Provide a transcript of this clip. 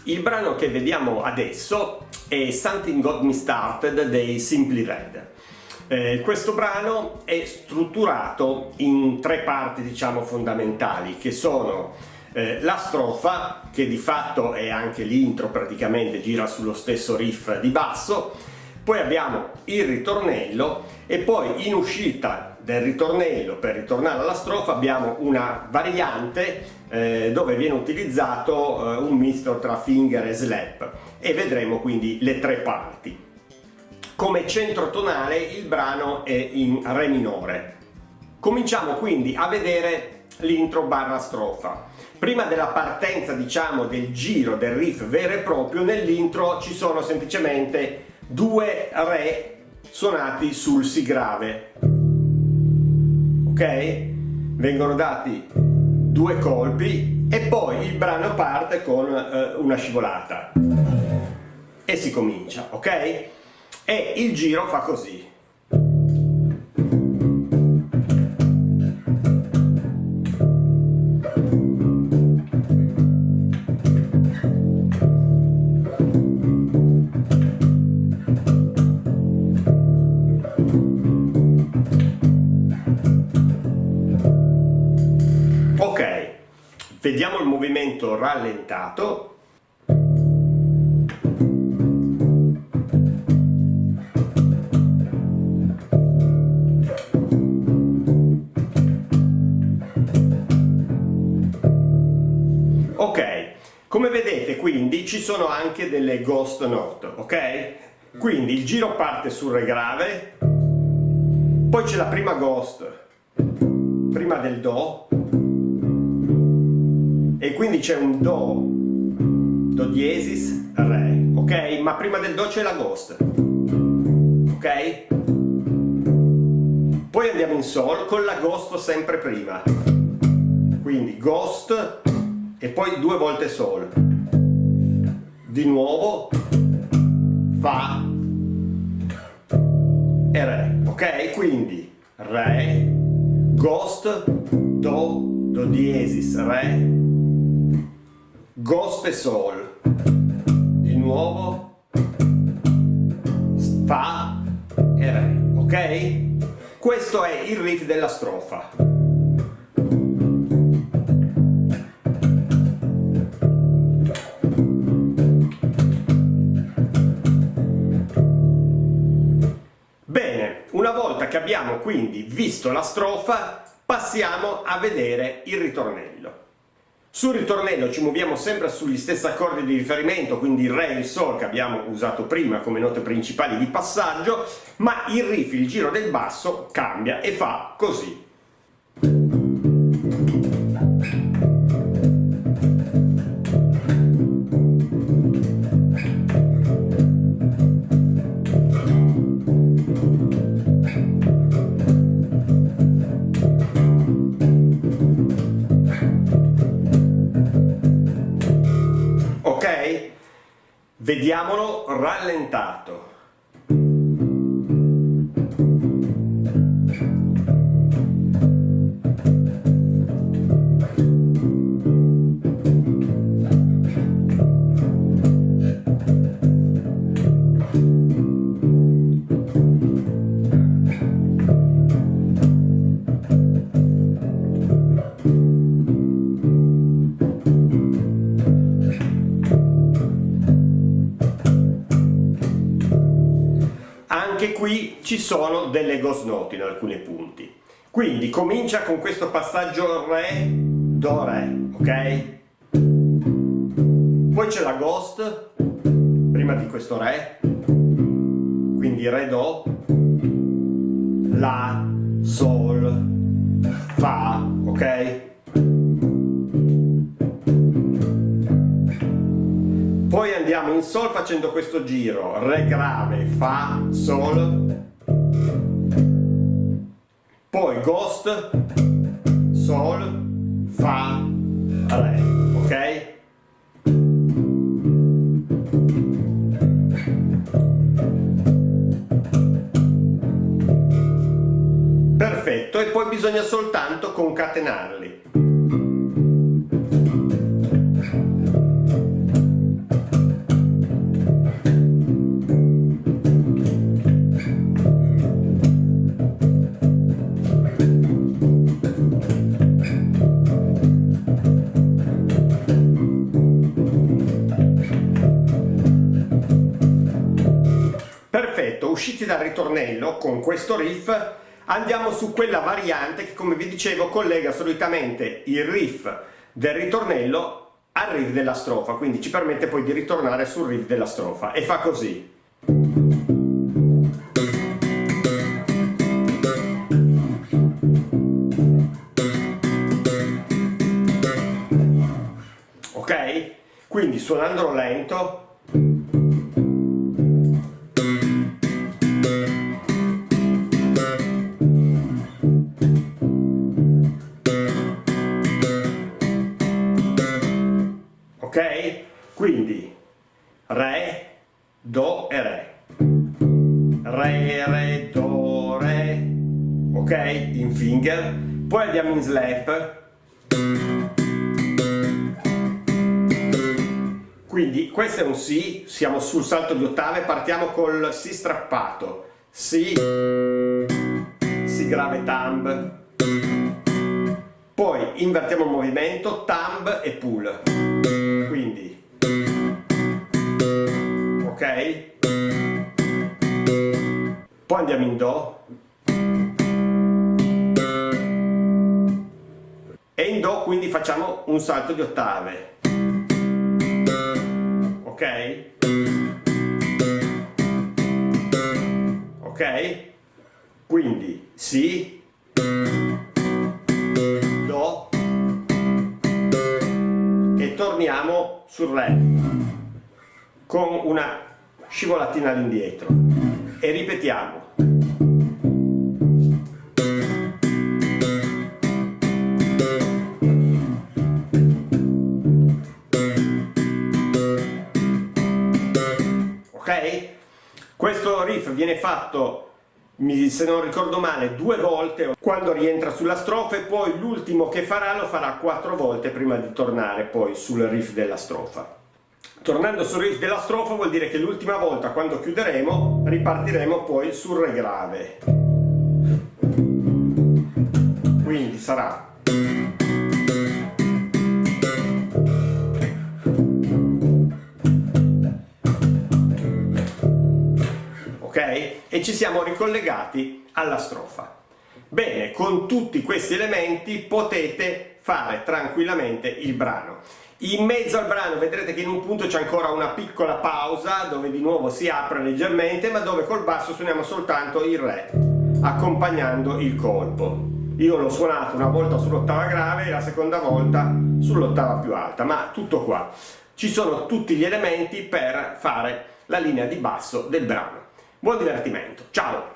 Il brano che vediamo adesso è Something Got Me Started dei Simply Red. Questo brano è strutturato in tre parti, diciamo, fondamentali, che sono la strofa, che di fatto è anche l'intro, praticamente gira sullo stesso riff di basso, poi abbiamo il ritornello e poi in uscita del ritornello, per ritornare alla strofa, abbiamo una variante dove viene utilizzato un misto tra finger e slap, e vedremo quindi le tre parti. Come centro tonale il brano è in re minore. Cominciamo quindi a vedere l'intro barra strofa. Prima della partenza, diciamo, del giro del riff vero e proprio, nell'intro ci sono semplicemente due re suonati sul si grave, ok? Vengono dati due colpi e poi il brano parte con una scivolata e si comincia, ok? E il giro fa così. Ok, vediamo il movimento rallentato. Ok, come vedete quindi ci sono anche delle ghost note, ok? Quindi il giro parte sul re grave, poi c'è la prima ghost prima del do, e quindi c'è un do diesis, re, ok? Ma prima del do c'è la ghost, ok? Poi andiamo in sol con la ghost sempre prima, quindi ghost e poi due volte sol, di nuovo fa e re, ok? Quindi re, ghost, do diesis, re, ghost e sol, di nuovo fa e re, ok? Questo è il riff della strofa. Bene, una volta che abbiamo quindi visto la strofa, passiamo a vedere il ritornello. Sul ritornello ci muoviamo sempre sugli stessi accordi di riferimento, quindi il re e il sol che abbiamo usato prima come note principali di passaggio, ma il riff, il giro del basso, cambia e fa così. Ok? Vediamolo rallentato. Anche qui ci sono delle ghost note in alcuni punti, quindi comincia con questo passaggio re, do, re, ok? Poi c'è la ghost prima di questo re, quindi re, do, la, sol, fa, ok? Poi andiamo in sol facendo questo giro, re grave, fa, sol, poi ghost, sol, fa, re, ok? Perfetto, e poi bisogna soltanto concatenarli. usciti dal ritornello con questo riff, andiamo su quella variante che, come vi dicevo, collega solitamente il riff del ritornello al riff della strofa, quindi ci permette poi di ritornare sul riff della strofa, e fa così. Ok? Quindi suonandolo lento. Ok? Quindi Re, Do e Re. Re, Re, Do, Re. Ok? In finger. Poi andiamo in slap. Quindi questo è un Si, siamo sul salto di ottave, partiamo col Si strappato. Si, Si grave thumb. Poi invertiamo il movimento, thumb e pull. Quindi, ok? Poi andiamo in Do. E in Do quindi facciamo un salto di ottave. Ok? Ok? Quindi Si, Do e torniamo sul Re con una scivolatina all'indietro e ripetiamo. Ok? Questo riff viene fatto, se non ricordo male, 2 volte quando rientra sulla strofa, e poi l'ultimo che farà lo farà 4 volte prima di tornare poi sul riff della strofa. Tornando sul riff della strofa vuol dire che l'ultima volta, quando chiuderemo, ripartiremo poi sul Re grave. Quindi sarà ok? E ci siamo ricollegati alla strofa. Bene, con tutti questi elementi potete fare tranquillamente il brano. In mezzo al brano vedrete che in un punto c'è ancora una piccola pausa dove di nuovo si apre leggermente, ma dove col basso suoniamo soltanto il Re, accompagnando il colpo. Io l'ho suonato una volta sull'ottava grave e la seconda volta sull'ottava più alta, ma tutto qua. Ci sono tutti gli elementi per fare la linea di basso del brano. Buon divertimento, ciao!